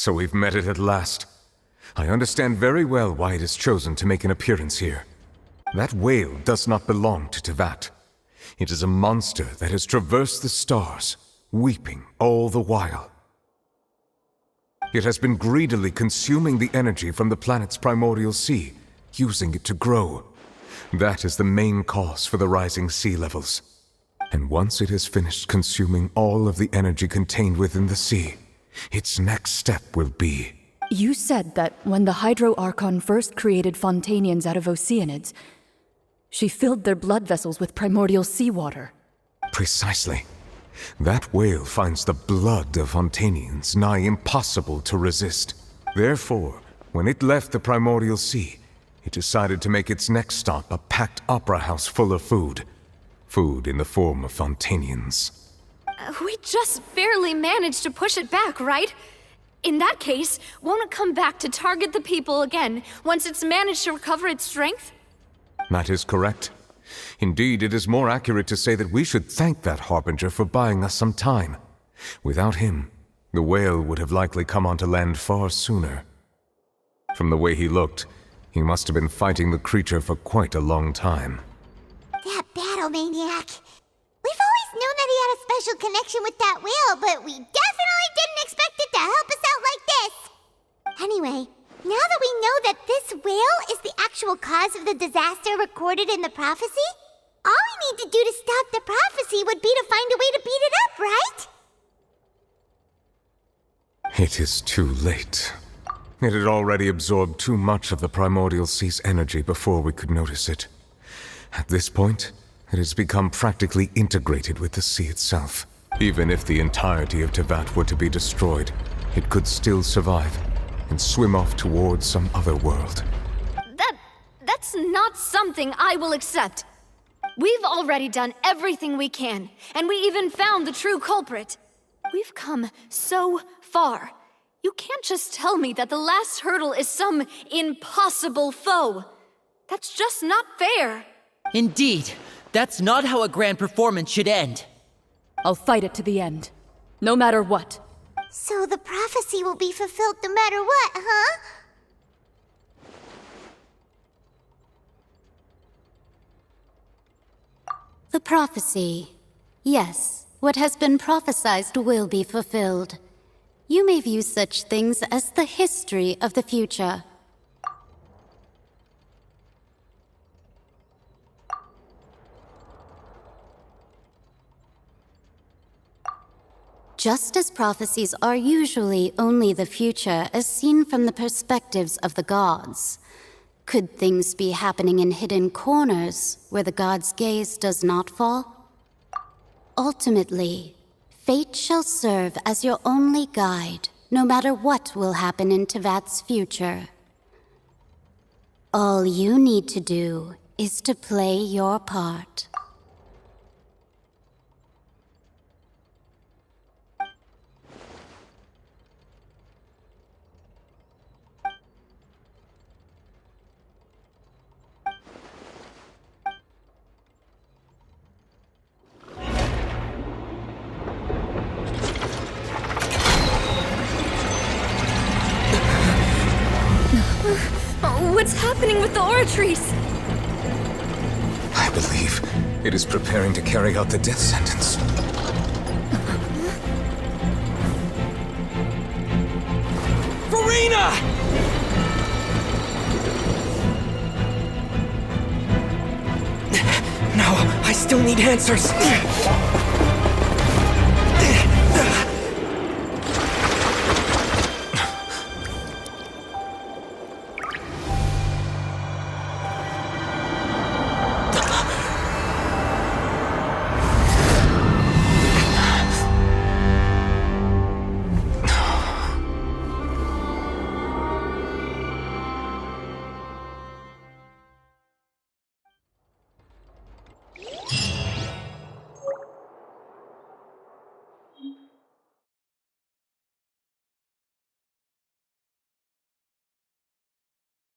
So we've met it at last. I understand very well why it has chosen to make an appearance here. That whale does not belong to Teyvat. It is a monster that has traversed the stars, weeping all the while. It has been greedily consuming the energy from the planet's primordial sea, using it to grow. That is the main cause for the rising sea levels. And once it has finished consuming all of the energy contained within the sea, its next step will be... You said that when the Hydro Archon first created Fontanians out of Oceanids, she filled their blood vessels with primordial seawater. Precisely. That whale finds the blood of Fontanians nigh impossible to resist. Therefore, when it left the primordial sea, it decided to make its next stop a packed opera house full of food. Food in the form of Fontanians. We just barely managed to push it back, right? In that case, won't it come back to target the people again once it's managed to recover its strength? That is correct. Indeed, it is more accurate to say that we should thank that Harbinger for buying us some time. Without him, the whale would have likely come onto land far sooner. From the way he looked, he must have been fighting the creature for quite a long time. That battle maniac. We've always known that he had a special connection with that whale, but we definitely didn't expect it to help us out like this. Anyway, now that we know that this whale is the actual cause of the disaster recorded in the prophecy, all we need to do to stop the prophecy would be to find a way to beat it up, right? It is too late. It had already absorbed too much of the primordial sea's energy before we could notice it. At this point, it has become practically integrated with the sea itself. Even if the entirety of Teyvat were to be destroyed, it could still survive and swim off towards some other world. That's not something I will accept. We've already done everything we can, and we even found the true culprit. We've come so far. You can't just tell me that the last hurdle is some impossible foe. That's just not fair. Indeed, that's not how a grand performance should end. I'll fight it to the end, no matter what. So the prophecy will be fulfilled no matter what, huh? The prophecy. Yes, what has been prophesied will be fulfilled. You may view such things as the history of the future. Just as prophecies are usually only the future as seen from the perspectives of the gods, could things be happening in hidden corners where the gods' gaze does not fall? Ultimately, fate shall serve as your only guide, no matter what will happen in Teyvat's future. All you need to do is to play your part. What's happening with the oratories? I believe it is preparing to carry out the death sentence. Farina! No, I still need answers.